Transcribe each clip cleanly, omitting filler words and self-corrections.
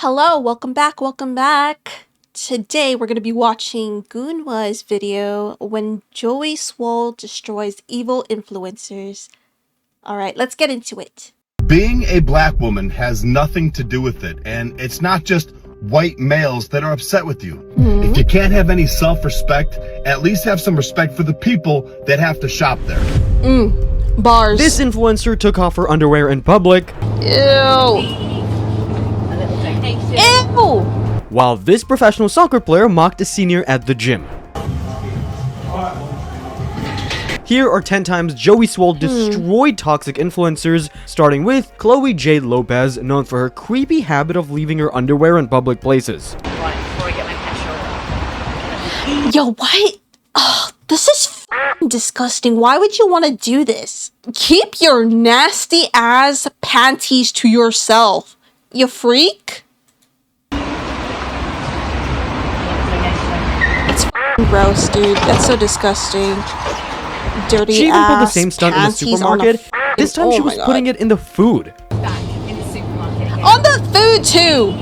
Hello, welcome back, welcome back. Today we're going to be watching Goonwa's video when Joey Swoll destroys evil influencers. Alright, let's get into it. Being a black woman has nothing to do with it, and it's not just white males that are upset with you. If you can't have any self-respect, at least have some respect for the people that have to shop there. Bars. This influencer took off her underwear in public. Ew. Ew! While this professional soccer player mocked a senior at the gym. Here are 10 times Joey Swoll destroyed toxic influencers, starting with Chloe Jade Lopez, known for her creepy habit of leaving her underwear in public places. Yo, what? Ugh, this is disgusting. Why would you want to do this? Keep your nasty ass panties to yourself, you freak. It's gross, dude. That's so disgusting. Dirty She even pulled the ass same stunt in the panties supermarket. This time she was putting it in the food. On the food too.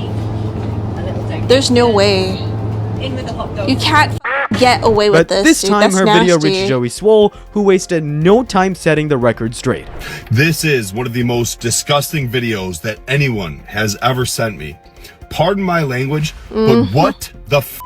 There's no way. You can't get away with But this, this time dude. That's her nasty. video reached Joey Swoll, who wasted no time setting the record straight. This is one of the most disgusting videos that anyone has ever sent me. Pardon my language, but what the f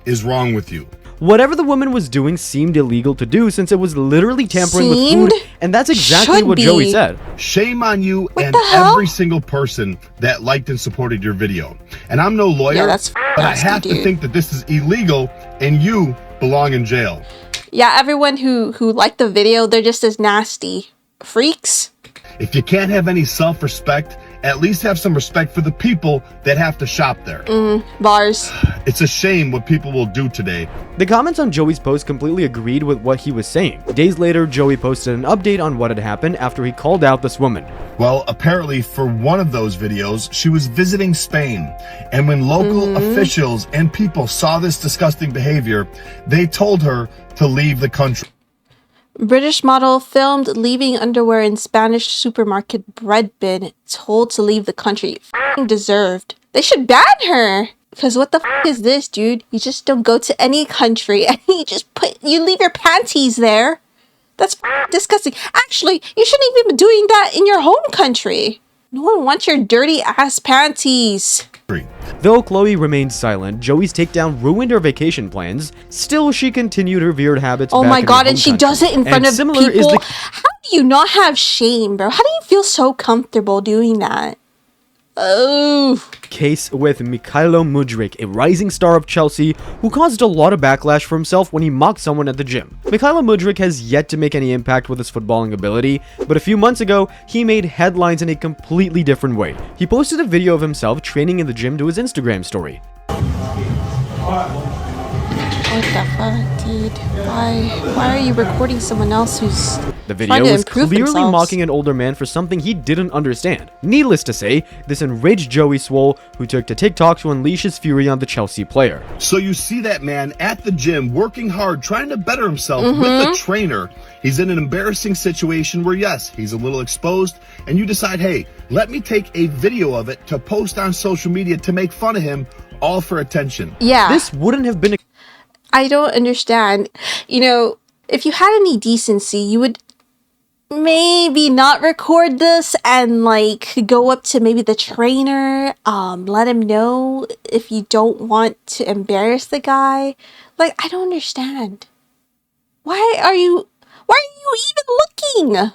is wrong with you? Whatever the woman was doing seemed illegal to do since it was literally tampering with food, and that's exactly Should what be. Joey said. Shame on you and the hell? every single person that liked and supported your video. And I'm no lawyer, Yeah, that's but I nasty, have to dude. think that this is illegal and you belong in jail. Yeah, everyone who liked the video, they're just as nasty. Freaks. If you can't have any self-respect, at least have some respect for the people that have to shop there. Bars. It's a shame what people will do today. The comments on Joey's post completely agreed with what he was saying. Days later, Joey posted an update on what had happened after he called out this woman. Well, apparently for one of those videos, she was visiting Spain. And when local officials and people saw this disgusting behavior, they told her to leave the country. British model filmed leaving underwear in Spanish supermarket bread bin, told to leave the country. F***ing deserved. They should ban her. Because what the f*** is this, dude? You just don't go to any country and you leave your panties there. That's f***ing disgusting. Actually, you shouldn't even be doing that in your home country. No one wants your dirty ass panties. Though Chloe remained silent, Joey's takedown ruined her vacation plans. Still, she continued her weird habits. Oh back my in her god, home and she country. does it in front And of similar people. is the How do you not have shame, bro? How do you feel so comfortable doing that? Oh. case with Mykhailo Mudryk, a rising star of Chelsea who caused a lot of backlash for himself when he mocked someone at the gym. Mykhailo Mudryk has yet to make any impact with his footballing ability, but a few months ago, he made headlines in a completely different way. He posted a video of himself training in the gym to his Instagram story. What the fuck, dude? Why are you recording someone else who's The trying video to was improve clearly themselves? mocking an older man for something he didn't understand. Needless to say, this enraged Joey Swoll, who took to TikTok to unleash his fury on the Chelsea player. So you see that man at the gym working hard, trying to better himself with a trainer. He's in an embarrassing situation where, yes, he's a little exposed, and you decide, hey, let me take a video of it to post on social media to make fun of him, all for attention. Yeah. This wouldn't have been I don't understand. You know, if you had any decency, you would maybe not record this and like go up to maybe the trainer, let him know if you don't want to embarrass the guy. Like, I don't understand. Why are you even looking?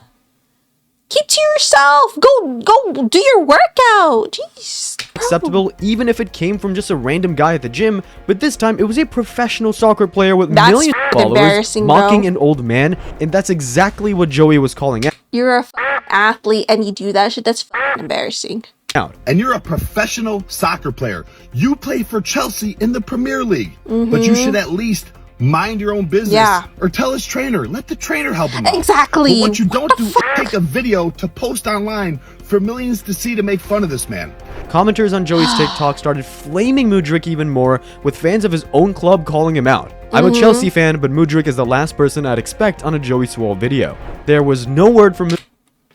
Keep to yourself. Go do your workout. Jeez. acceptable even if it came from just a random guy at the gym, but this time it was a professional soccer player with That's millions of f***ing followers embarrassing, mocking bro. an old man, and that's exactly what Joey was calling You're a f***ing athlete and you do that shit. That's f***ing embarrassing. out. And you're a professional soccer player. You play for Chelsea in the Premier League, but you should at least mind your own business. Yeah. Or tell his trainer. Let the trainer help him out. Exactly. But what you don't do is fuck? take a video to post online for millions to see to make fun of this man. Commenters on Joey's TikTok started flaming Mudryk even more, with fans of his own club calling him out. I'm a Chelsea fan, but Mudryk is the last person I'd expect on a Joey Swoll video. There was no word from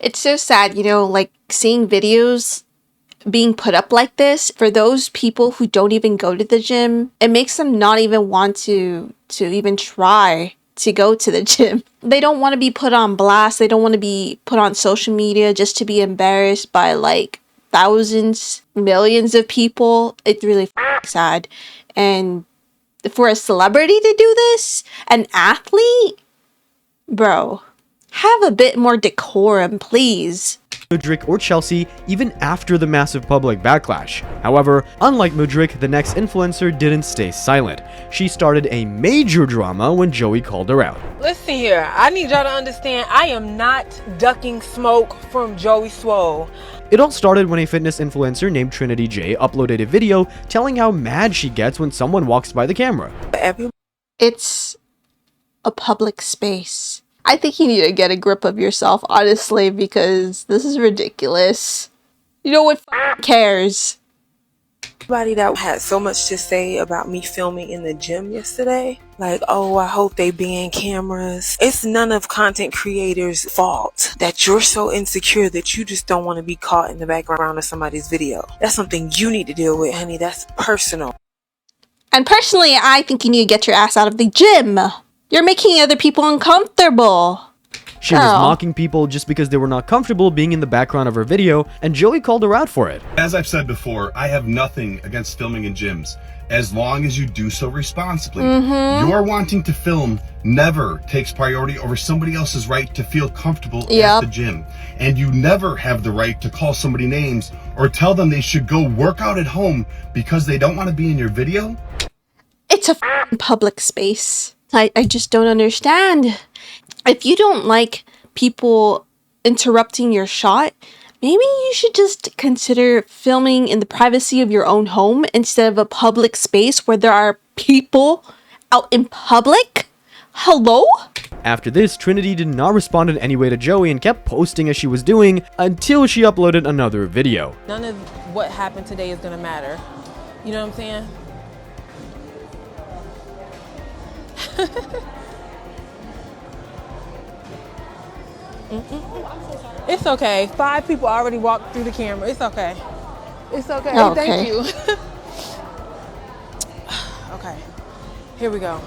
It's so sad, you know, like seeing videos being put up like this, for those people who don't even go to the gym, it makes them not even want to even try to go to the gym. They don't want to be put on blast. They don't want to be put on social media just to be embarrassed by like thousands, millions of people. It's really sad. And for a celebrity to do this, an athlete, bro, have a bit more decorum, please. Mudryk or Chelsea even after the massive public backlash. However, unlike Mudryk, the next influencer didn't stay silent. She started a major drama when Joey called her out. Listen here, I need y'all to understand I am not ducking smoke from Joey Swoll. It all started when a fitness influencer named Trinity J uploaded a video telling how mad she gets when someone walks by the camera. It's a public space. I think you need to get a grip of yourself, honestly, because this is ridiculous. You know what cares? Everybody that had so much to say about me filming in the gym yesterday, like, oh, I hope they ban cameras. It's none of content creators' fault that you're so insecure that you just don't want to be caught in the background of somebody's video. That's something you need to deal with, honey. That's personal. And personally, I think you need to get your ass out of the gym. You're making other people uncomfortable. She was mocking people just because they were not comfortable being in the background of her video, and Joey called her out for it. As I've said before, I have nothing against filming in gyms, as long as you do so responsibly. Your wanting to film never takes priority over somebody else's right to feel comfortable at the gym. And you never have the right to call somebody names or tell them they should go work out at home because they don't want to be in your video. It's a public space. I just don't understand. If you don't like people interrupting your shot, maybe you should just consider filming in the privacy of your own home instead of a public space where there are people out in public. Hello? After this, Trinity did not respond in any way to Joey and kept posting as she was doing until she uploaded another video. None of what happened today is gonna matter. You know what I'm saying? It's okay. 5 people already walked through the camera. It's okay. It's okay. Thank you. Okay. Here we go.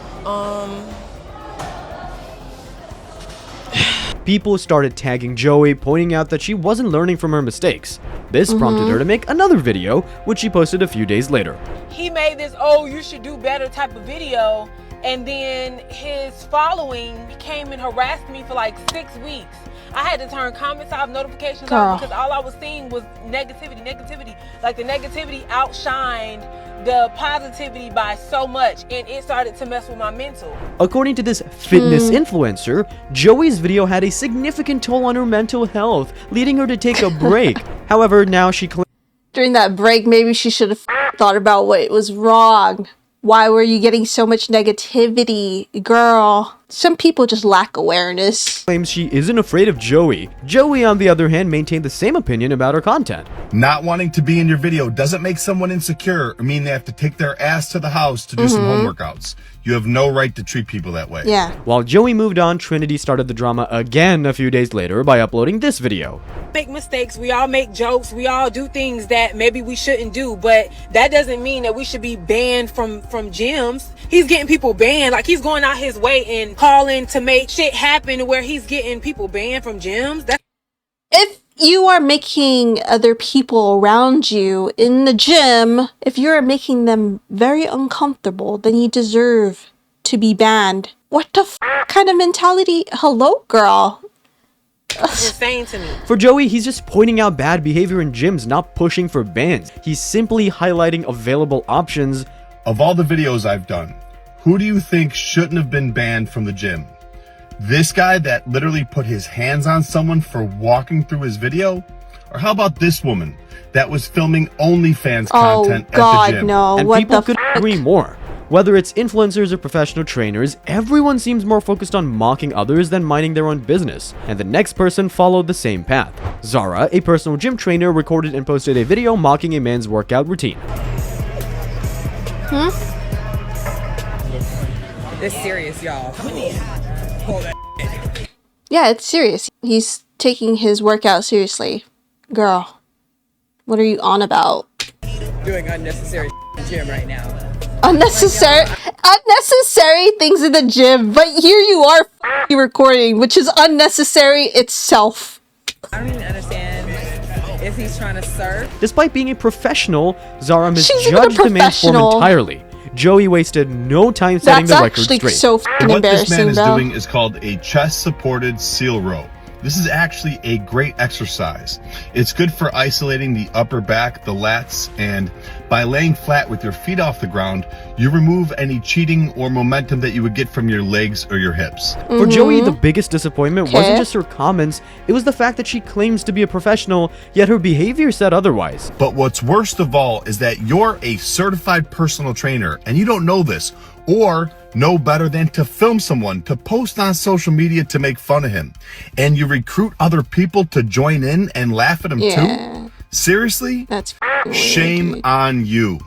People started tagging Joey, pointing out that she wasn't learning from her mistakes. This prompted her to make another video, which she posted a few days later. He made this, oh, you should do better type of video. And then his following came and harassed me for like 6 weeks. I had to turn comments off, notifications off, because all I was seeing was negativity. Like the negativity outshined the positivity by so much, and it started to mess with my mental. According to this fitness influencer, Joey's video had a significant toll on her mental health, leading her to take a break. However, now she claims During that break, maybe she should have thought about what was wrong. Why were you getting so much negativity, girl? Some people just lack awareness. she isn't afraid of Joey. Joey, on the other hand, maintained the same opinion about her content. Not wanting to be in your video doesn't make someone insecure or mean they have to take their ass to the house to do some home workouts. You have no right to treat people that way. Yeah. While Joey moved on, Trinity started the drama again a few days later by uploading this video. Make mistakes, we all make jokes, we all do things that maybe we shouldn't do, but that doesn't mean that we should be banned from gyms. He's getting people banned, like he's going out his way and calling to make shit happen where he's getting people banned from gyms. If you are making other people around you in the gym, if you're making them very uncomfortable, then you deserve to be banned. What the kind of mentality? Hello, girl. Insane to me. For Joey, he's just pointing out bad behavior in gyms, not pushing for bans. He's simply highlighting available options. Of all the videos I've done, who do you think shouldn't have been banned from the gym? This guy that literally put his hands on someone for walking through his video? Or how about this woman that was filming OnlyFans content at the gym? No. And What people the couldn't agree more. Whether it's influencers or professional trainers, everyone seems more focused on mocking others than minding their own business. And the next person followed the same path. Zyra, a personal gym trainer, recorded and posted a video mocking a man's workout routine. It's serious, y'all. Yeah, it's serious. He's taking his workout seriously. Girl. What are you on about? Doing unnecessary gym right now. Unnecessary things in the gym, but here you are f***ing recording, which is unnecessary itself. I don't even understand if he's trying to surf. Despite being a professional, Zyra She's even a misjudged the man's form professional. entirely. Joey wasted no time setting That's the record actually straight. so f***ing What this man embarrassing, is bro. doing is called a chest-supported seal row. This is actually a great exercise. It's good for isolating the upper back, the lats, and by laying flat with your feet off the ground, you remove any cheating or momentum that you would get from your legs or your hips. For Joey, the biggest disappointment wasn't Okay. just her comments, it was the fact that she claims to be a professional, yet her behavior said otherwise. But what's worst of all is that you're a certified personal trainer and you don't know this, or know better than to film someone to post on social media to make fun of him. And you recruit other people to join in and laugh at him Yeah. too? Seriously? That's f***ing weird, Shame dude. on you.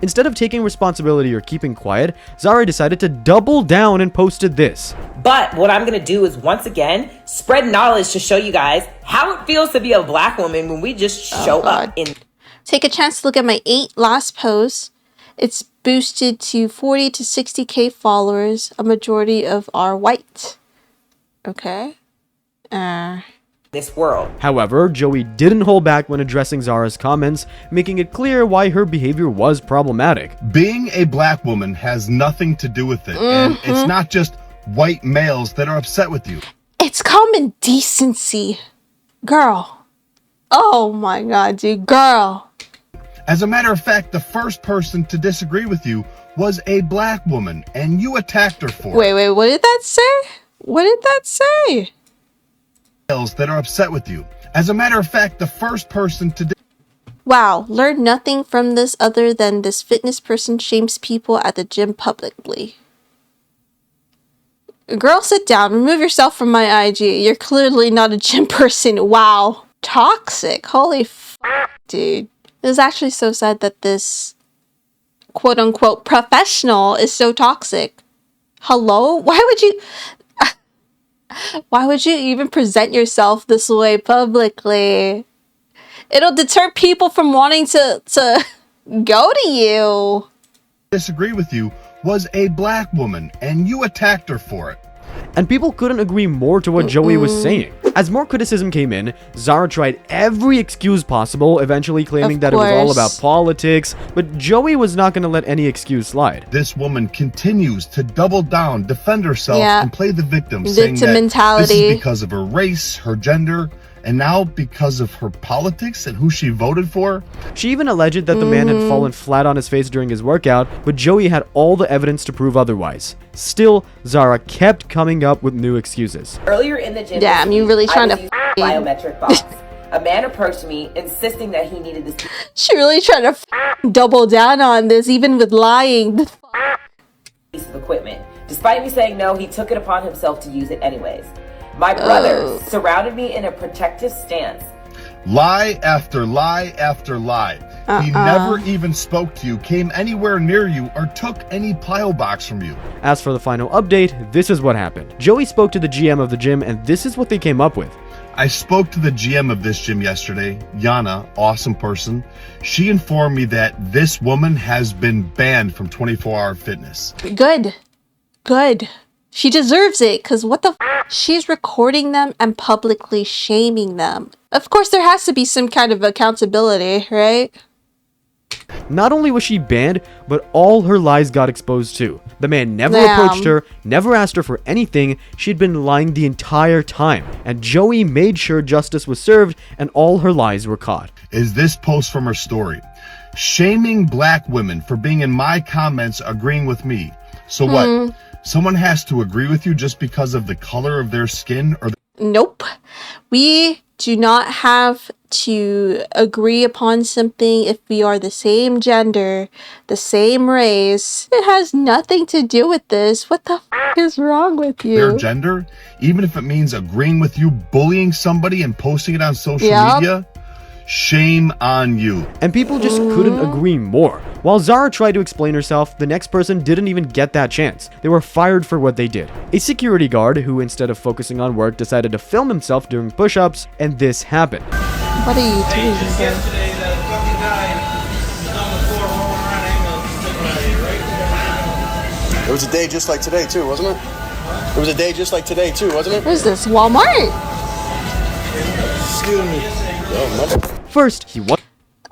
Instead of taking responsibility or keeping quiet, Zyra decided to double down and posted this. But what I'm going to do is once again spread knowledge to show you guys how it feels to be a black woman when we just show God. up in Take a chance to look at my 8 last posts. It's boosted to 40 to 60k followers. A majority of are white. Okay. this world. However, Joey didn't hold back when addressing Zyra's comments, making it clear why her behavior was problematic. Being a black woman has nothing to do with it. And it's not just white males that are upset with you. It's common decency. Girl. Oh my god, dude. Girl. As a matter of fact, the first person to disagree with you was a black woman, and you attacked her for it. Wait, what did that say? What did that say? Males that are upset with you. As a matter of fact, the first person to Wow, learn nothing from this other than this fitness person shames people at the gym publicly. Girl, sit down. Remove yourself from my IG. You're clearly not a gym person. Wow. Toxic. Holy f***, dude. It is actually so sad that this quote-unquote professional is so toxic. Hello? Why would you even present yourself this way publicly? It'll deter people from wanting to go to you. disagree with you was a black woman, and you attacked her for it. And people couldn't agree more to what Joey was saying. As more criticism came in, Zyra tried every excuse possible, eventually claiming Of that it was all course. about politics, but Joey was not going to let any excuse slide. This woman continues to double down, defend herself, Yeah. and play the victim, saying Victim that mentality. this is because of her race, her gender, and now because of her politics and who she voted for. She even alleged that the man had fallen flat on his face during his workout, but Joey had all the evidence to prove otherwise. Still, Zyra kept coming up with new excuses. Earlier in the gym, Damn, this you week, really I trying was to using a biometric box. A man approached me, insisting that he needed this She really trying to double down on this, even with lying. piece of equipment. Despite me saying no, he took it upon himself to use it anyways. My brothers surrounded me in a protective stance. Lie after lie after lie. He never even spoke to you, came anywhere near you, or took any plyo box from you. As for the final update, this is what happened. Joey spoke to the GM of the gym, and this is what they came up with. I spoke to the GM of this gym yesterday, Yana, awesome person. She informed me that this woman has been banned from 24-hour fitness. Good. She deserves it, because what the f? She's recording them and publicly shaming them. Of course, there has to be some kind of accountability, right? Not only was she banned, but all her lies got exposed too. The man never Damn. approached her, never asked her for anything. She'd been lying the entire time, and Joey made sure justice was served and all her lies were caught. Is this post from her story. Shaming black women for being in my comments agreeing with me. So what? Someone has to agree with you just because of the color of their skin or Nope. We do not have to agree upon something if we are the same gender, the same race. It has nothing to do with this. What the f is wrong with their you? gender, even if it means agreeing with you, bullying somebody and posting it on social Yup. media. Shame on you. And people just couldn't agree more. While Zyra tried to explain herself, the next person didn't even get that chance. They were fired for what they did. A security guard who, instead of focusing on work, decided to film himself doing push-ups, and this happened. What are you doing? Just yesterday, the was a day just like today, too, wasn't it? It was a day just like today, too, wasn't it? Where's this? Walmart? Excuse me. First, he was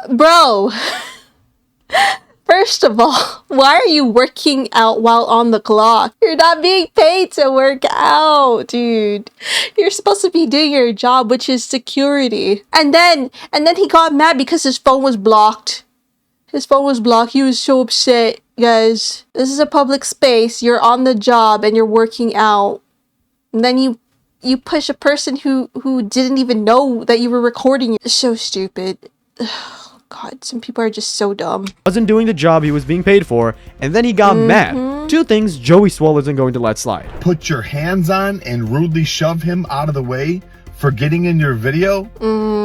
Bro. First of all, why are you working out while on the clock? You're not being paid to work out, dude. You're supposed to be doing your job, which is security. And then he got mad because his phone was blocked. His phone was blocked. He was so upset. Guys, this is a public space. You're on the job and you're working out. And then you push a person who didn't even know that you were recording. It's so stupid. God, some people are just so dumb. Wasn't doing the job he was being paid for, and then he got mad. Two things Joey Swoll isn't going to let slide. Put your hands on and rudely shove him out of the way for getting in your video?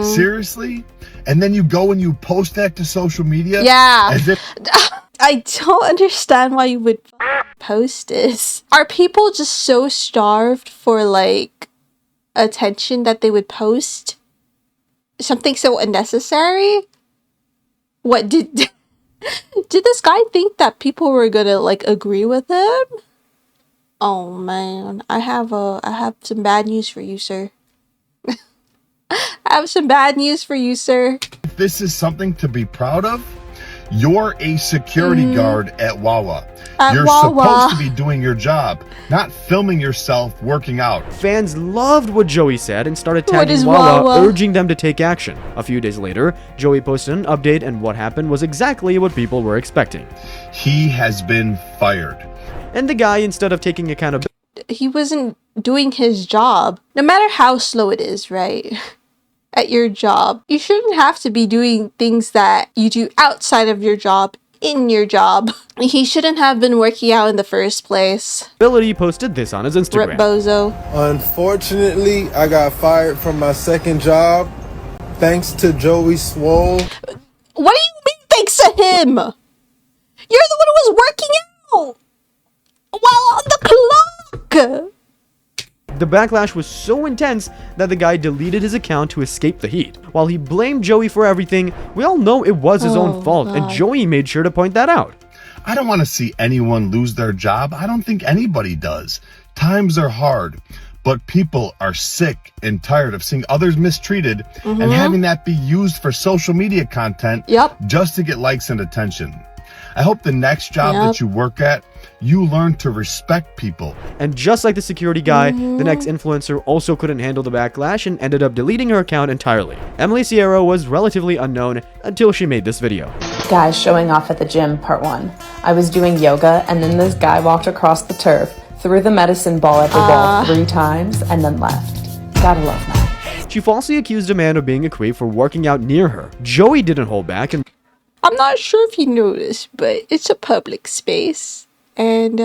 Seriously? And then you go and you post that to social media? Yeah. As if I don't understand why you would post this. Are people just so starved for, like, attention that they would post something so unnecessary? What did this guy think that people were gonna, like, agree with him? Oh man, I have some bad news for you, sir. I have some bad news for you, sir. this is something to be proud of, you're a security guard at Wawa. You're supposed to be doing your job, not filming yourself working out. Fans loved what Joey said and started tagging Wawa, urging them to take action. A few days later, Joey posted an update and what happened was exactly what people were expecting. He has been fired. And the guy, instead of taking accountability, he wasn't doing his job. No matter how slow it is, right? At your job, you shouldn't have to be doing things that you do outside of your job in your job. He shouldn't have been working out in the first place. He posted this on his Instagram. Rip Bozo. Unfortunately, I got fired from my second job thanks to Joey Swoll. What do you mean thanks to him? You're the one who was working out while on the clock. The backlash was so intense that the guy deleted his account to escape the heat. While he blamed Joey for everything, we all know it was his own fault, and Joey made sure to point that out. I don't want to see anyone lose their job. I don't think anybody does. Times are hard, but people are sick and tired of seeing others mistreated and having that be used for social media content just to get likes and attention. I hope the next job that you work at, you learn to respect people. And just like the security guy, the next influencer also couldn't handle the backlash and ended up deleting her account entirely. Emily Sierra was relatively unknown until she made this video. Guys showing off at the gym, part 1. I was doing yoga and then this guy walked across the turf, threw the medicine ball at the wall 3 times, and then left. Gotta love that. She falsely accused a man of being a creep for working out near her. Joey didn't hold back and I'm not sure if you noticed, but it's a public space. And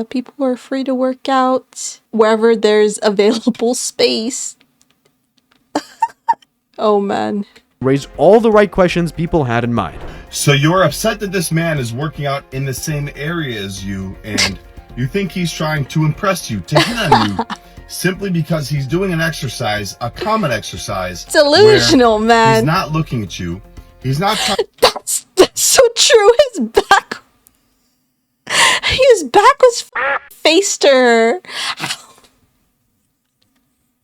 people are free to work out wherever there's available space. Oh, man. Raised all the right questions people had in mind. So you're upset that this man is working out in the same area as you, and you think he's trying to impress you, to hit on you, simply because he's doing an exercise, a common exercise. Delusional, man. He's not looking at you. He's not trying. That's so true. His back was faced to her.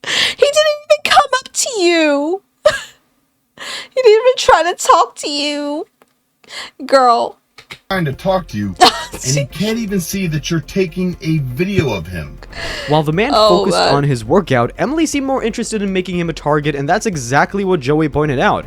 He didn't even come up to you. He didn't even try to talk to you. Girl. Trying to talk to you, and he can't even see that you're taking a video of him. While the man focused on his workout, Emily seemed more interested in making him a target, and that's exactly what Joey pointed out.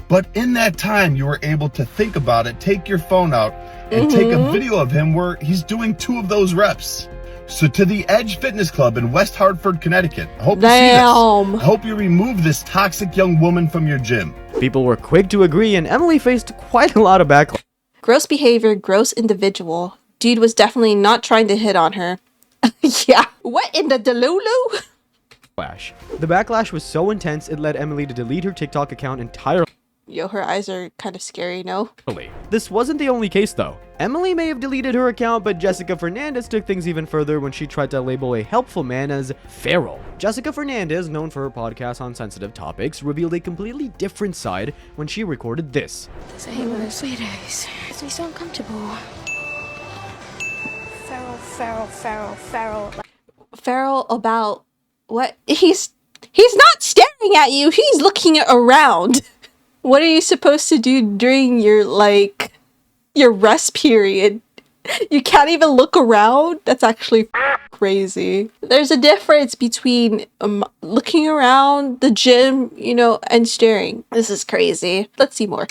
But in that time, you were able to think about it, take your phone out, and take a video of him where he's doing 2 of those reps. So to the Edge Fitness Club in West Hartford, Connecticut, I hope you see this. I hope you remove this toxic young woman from your gym. People were quick to agree, and Emily faced quite a lot of backlash. Gross behavior, gross individual. Dude was definitely not trying to hit on her. Yeah. What in the Delulu? The backlash was so intense, it led Emily to delete her TikTok account entirely. Yo, her eyes are kind of scary, no? This wasn't the only case, though. Emily may have deleted her account, but Jessica Fernandez took things even further when she tried to label a helpful man as feral. Jessica Fernandez, known for her podcast on sensitive topics, revealed a completely different side when she recorded this. I hate when there's sweet days. Makes me so uncomfortable. Feral about what? He's not staring at you. He's looking around. What are you supposed to do during your rest period? You can't even look around? That's actually crazy. There's a difference between looking around the gym, you know, and staring. This is crazy. Let's see more.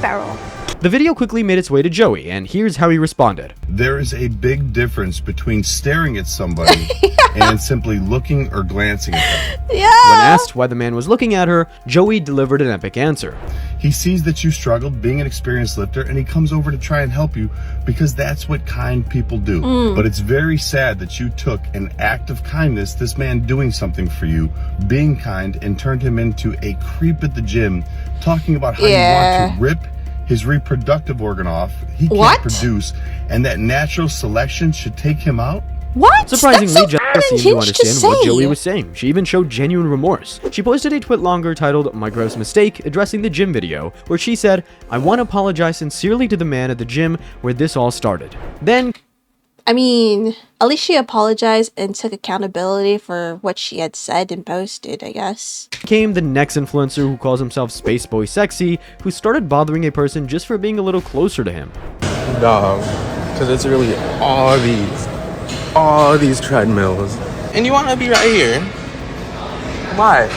Feral. The video quickly made its way to Joey, and here's how he responded. There is a big difference between staring at somebody and simply looking or glancing at them. Yeah. When asked why the man was looking at her, Joey delivered an epic answer. He sees that you struggled being an experienced lifter and he comes over to try and help you because that's what kind people do. But it's very sad that you took an act of kindness, this man doing something for you, being kind, and turned him into a creep at the gym, talking about how you want to rip his reproductive organ off, he can't produce, and that natural selection should take him out? What? Surprisingly, Jessica seemed to understand say. what Joey was saying. She even showed genuine remorse. She posted a tweet longer titled, "My gross mistake," addressing the gym video, where she said, "I want to apologize sincerely to the man at the gym where this all started." Then, I mean, at least she apologized and took accountability for what she had said and posted, I guess. came the next influencer who calls himself Space Boy Sexy, who started bothering a person just for being a little closer to him. Dog, because it's really all these treadmills. And you want to be right here. Why?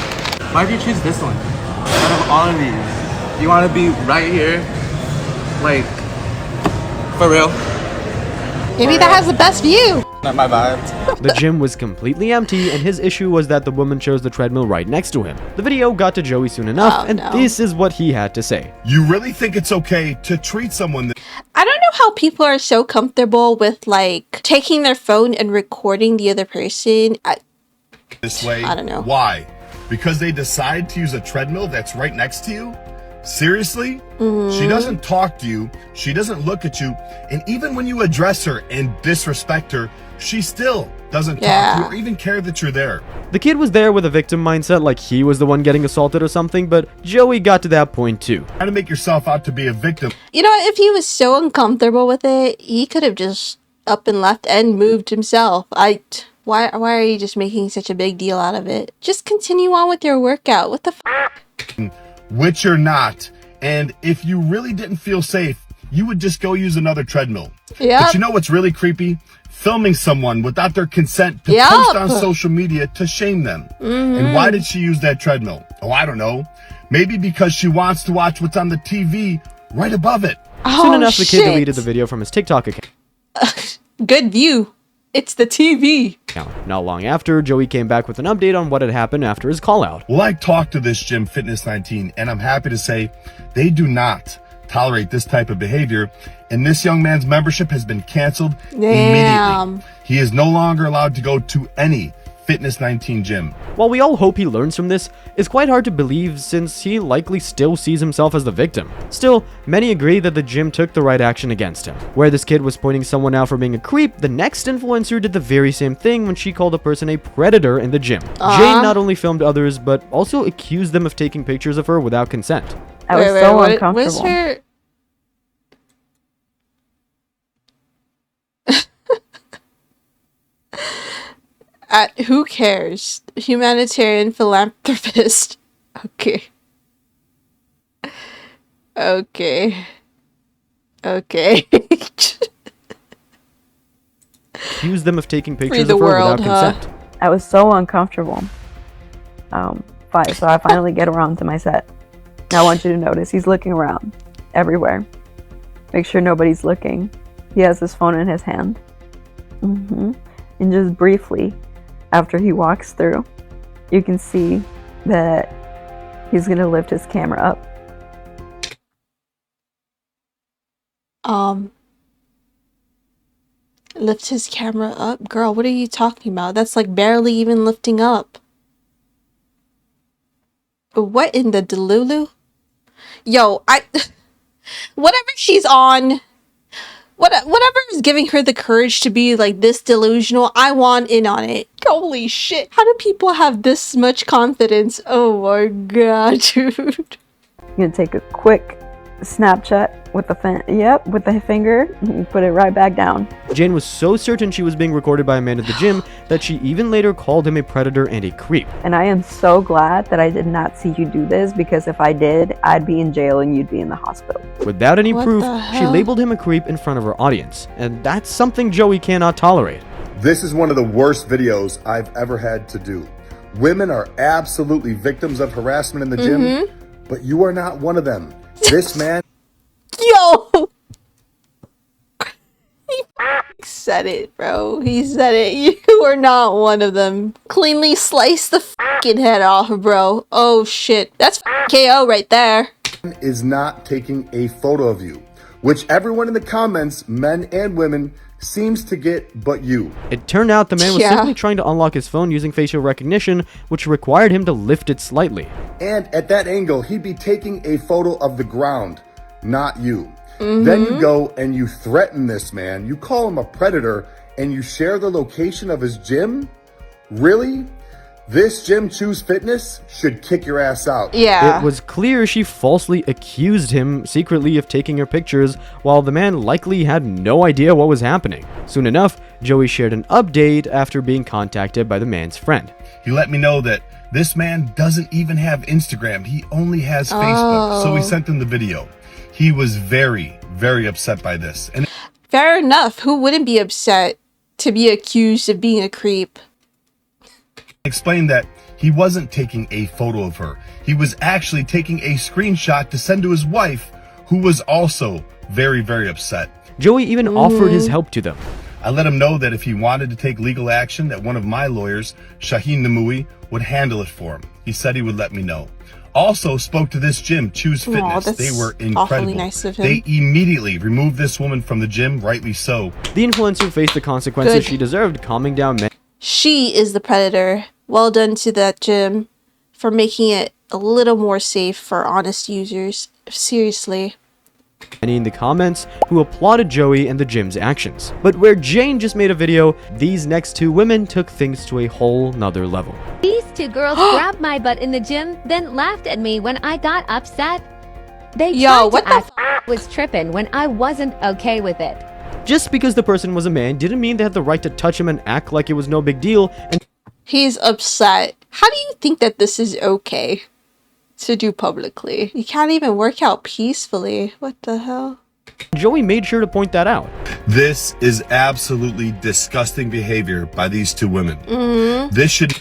Why did you choose this one? Out of all of these, you want to be right here? Like, for real? Maybe that has the best view. Not my vibes. The gym was completely empty, and his issue was that the woman chose the treadmill right next to him. The video got to Joey soon enough, this is what he had to say. You really think it's okay to treat someone I don't know how people are so comfortable with, like, taking their phone and recording the other person. this way? I don't know. Why? Because they decide to use a treadmill that's right next to you? Seriously? She doesn't talk to you, she doesn't look at you, and even when you address her and disrespect her, she still doesn't talk to you or even care that you're there. The kid was there with a victim mindset, like he was the one getting assaulted or something, but Joey got to that point too. Trying to make yourself out to be a victim. You know, if he was so uncomfortable with it, he could have just up and left and moved himself. Why are you just making such a big deal out of it? Just continue on with your workout. What the f***? Which you're not. And if you really didn't feel safe, you would just go use another treadmill. Yeah. But you know what's really creepy? Filming someone without their consent to post on social media to shame them. And why did she use that treadmill? Oh, I don't know. Maybe because she wants to watch what's on the TV right above it. Soon enough, the kid deleted the video from his TikTok account. Good view. It's the TV. Not long after, Joey came back with an update on what had happened after his call out. Well, I talked to this gym, Fitness 19, and I'm happy to say they do not tolerate this type of behavior, and this young man's membership has been canceled immediately. He is no longer allowed to go to any Fitness 19 gym. While we all hope he learns from this, it's quite hard to believe since he likely still sees himself as the victim. Still, many agree that the gym took the right action against him. Where this kid was pointing someone out for being a creep, the next influencer did the very same thing when she called a person a predator in the gym. Jane not only filmed others, but also accused them of taking pictures of her without consent. I was so uncomfortable. Her... At who cares? Humanitarian philanthropist. Okay. Okay. Accused them of taking pictures the of her world, without consent. I was so uncomfortable. So I finally get around to my set. Now I want you to notice he's looking around everywhere. Make sure nobody's looking. He has his phone in his hand. And just briefly, after he walks through, you can see that he's gonna lift his camera up. Lift his camera up? Girl, what are you talking about? That's like barely even lifting up. What in the delulu? Yo, whatever she's on, whatever is giving her the courage to be like this delusional, I want in on it. Holy shit. How do people have this much confidence? Oh my god, dude. I'm gonna take a quick Snapchat with the finger, you put it right back down. Jane was so certain she was being recorded by a man at the gym that she even later called him a predator and a creep. And I am so glad that I did not see you do this, because if I did, I'd be in jail and you'd be in the hospital. Without any What proof, the she hell? labeled him a creep in front of her audience, and that's something Joey cannot tolerate. This is one of the worst videos I've ever had to do. Women are absolutely victims of harassment in the gym, but you are not one of them. This man... Yo! He said it, bro. He said it. You are not one of them. Cleanly slice the fucking head off, bro. Oh shit. That's KO right there. is not taking a photo of you, which everyone in the comments, men and women, seems to get but you. It turned out the man was Yeah. simply trying to unlock his phone using facial recognition, which required him to lift it slightly. And at that angle, he'd be taking a photo of the ground, not you. Then you go and you threaten this man, you call him a predator, and you share the location of his gym? Really? This gym Choose Fitness should kick your ass out. Yeah. It was clear she falsely accused him secretly of taking her pictures, while the man likely had no idea what was happening. Soon enough, Joey shared an update after being contacted by the man's friend. He let me know that this man doesn't even have Instagram. He only has Facebook. So we sent him the video. He was very, very upset by this. And Fair enough. Who wouldn't be upset to be accused of being a creep? explained that he wasn't taking a photo of her. He was actually taking a screenshot to send to his wife, who was also very, very upset. Joey even offered his help to them. I let him know that if he wanted to take legal action, that one of my lawyers, Shaheen Namui, would handle it for him. He said he would let me know. Also spoke to this gym, Choose Fitness. that's They were awfully incredible. nice of him. They immediately removed this woman from the gym, rightly so. The influencer faced the consequences Good. she deserved, calming down men. She is the predator. Well done to that gym for making it a little more safe for honest users. Seriously. Many in the comments who applauded Joey and the gym's actions. But where Jane just made a video, these next two women took things to a whole nother level. These two girls grabbed my butt in the gym, then laughed at me when I got upset. They Yo, tried what to the act I was tripping when I wasn't okay with it. Just because the person was a man didn't mean they had the right to touch him and act like it was no big deal, and He's upset. How do you think that this is okay to do publicly? You can't even work out peacefully. What the hell? Joey made sure to point that out. This is absolutely disgusting behavior by these two women. This should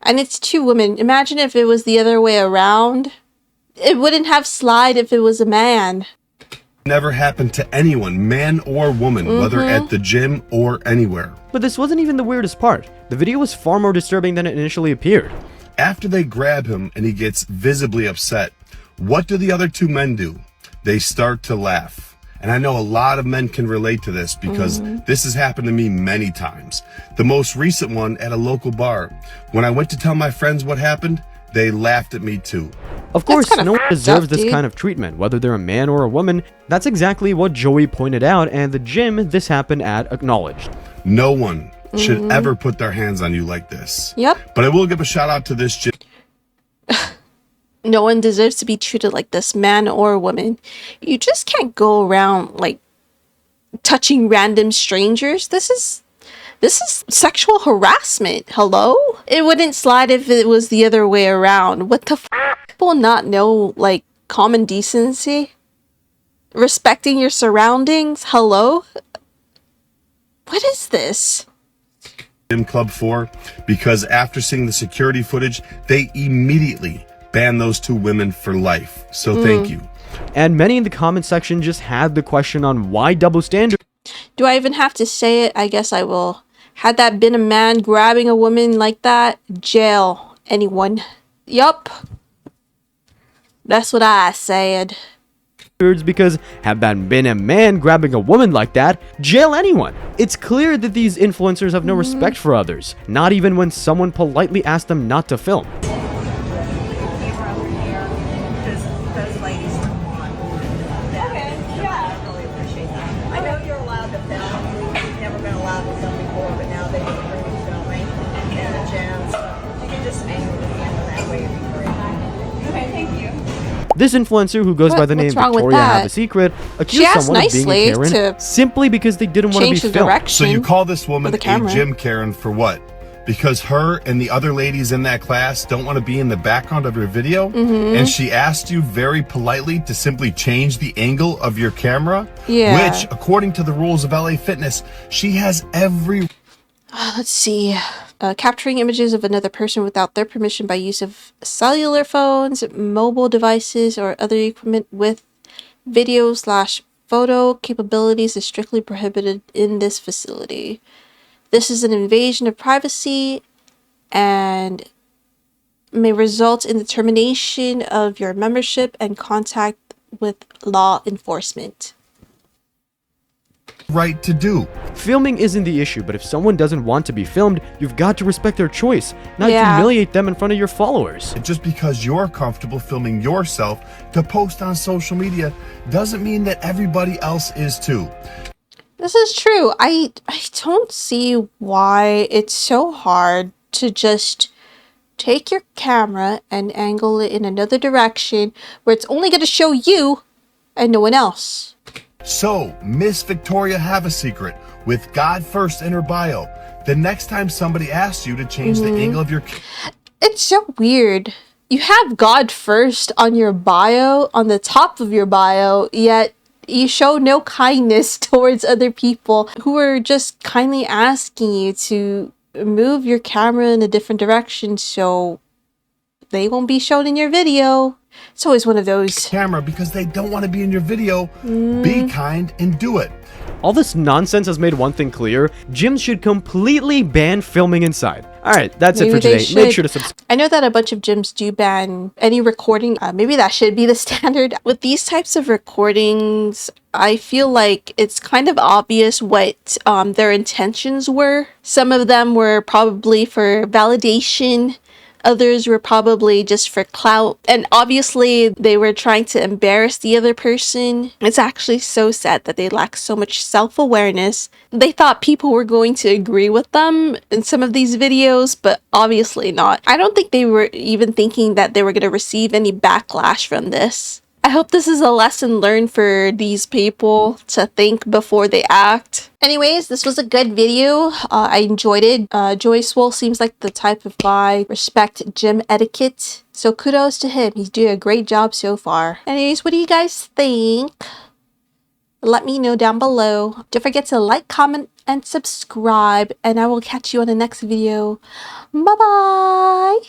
And it's two women. Imagine if it was the other way around. It wouldn't have slide if it was a man. never happen to anyone, man or woman, whether at the gym or anywhere. But this wasn't even the weirdest part. The video was far more disturbing than it initially appeared. After they grab him and he gets visibly upset, what do the other two men do? They start to laugh. And I know a lot of men can relate to this because this has happened to me many times. The most recent one at a local bar. When I went to tell my friends what happened, they laughed at me too. Of course, kinda no one fucked deserves up, this dude. kind of treatment, whether they're a man or a woman. That's exactly what Joey pointed out, and the gym this happened at acknowledged. No one should ever put their hands on you like this. Yep. But I will give a shout out to this gym. No one deserves to be treated like this, man or woman. You just can't go around like touching random strangers. This is sexual harassment. Hello? It wouldn't slide if it was the other way around. What the f? People not know like common decency? Respecting your surroundings? Hello? What is this? Gym Club for, because after seeing the security footage, they immediately banned those two women for life. So thank you. And many in the comment section just had the question on why double standard. Do I even have to say it? I guess I will. Had that been a man grabbing a woman like that, jail anyone. Yup. That's what I said. Because had that been a man grabbing a woman like that, jail anyone. It's clear that these influencers have no respect for others, not even when someone politely asked them not to film. Those ladies don't want that. Okay, yeah. I really appreciate that. I know you're allowed to film. We've never been allowed to film before, but now they approve filming in the gym. So if you can just aim with the camera that way, it'd be great. Okay, thank you. This influencer, who goes by the name What's wrong with Victoria that? Have a Secret, She accused asked someone of being a nicely Karen to simply because they didn't want to be change the filmed. direction. So you call this woman the a camera. gym Karen for what? Because her and the other ladies in that class don't want to be in the background of your video? And she asked you very politely to simply change the angle of your camera? Yeah. Which, according to the rules of LA Fitness, she has every... Let's see. Capturing images of another person without their permission by use of cellular phones, mobile devices, or other equipment with video/photo capabilities is strictly prohibited in this facility. This is an invasion of privacy and may result in the termination of your membership and contact with law enforcement. right to do. Filming isn't the issue, but if someone doesn't want to be filmed, you've got to respect their choice, not Yeah. humiliate them in front of your followers. Just because you're comfortable filming yourself to post on social media doesn't mean that everybody else is too. This is true. I don't see why it's so hard to just take your camera and angle it in another direction where it's only going to show you and no one else. So, Miss Victoria Have a Secret, with God first in her bio, the next time somebody asks you to change the angle of your... It's so weird. You have God first on your bio, on the top of your bio, yet you show no kindness towards other people who are just kindly asking you to move your camera in a different direction so they won't be shown in your video. It's always one of those. camera because they don't want to be in your video. Be kind and do it. All this nonsense has made one thing clear: gyms should completely ban filming inside. Alright, that's it Maybe for they today. Make should. sure to subscribe. I know that a bunch of gyms do ban any recording. Maybe that should be the standard. With these types of recordings, I feel like it's kind of obvious what their intentions were. Some of them were probably for validation. Others were probably just for clout. And obviously, they were trying to embarrass the other person. It's actually so sad that they lack so much self-awareness. They thought people were going to agree with them in some of these videos, but obviously not. I don't think they were even thinking that they were going to receive any backlash from this. I hope this is a lesson learned for these people to think before they act. Anyways, this was a good video. I enjoyed it. Swoll seems like the type of guy respect gym etiquette. So kudos to him. He's doing a great job so far. Anyways, what do you guys think? Let me know down below. Don't forget to like, comment, and subscribe. And I will catch you on the next video. Bye-bye!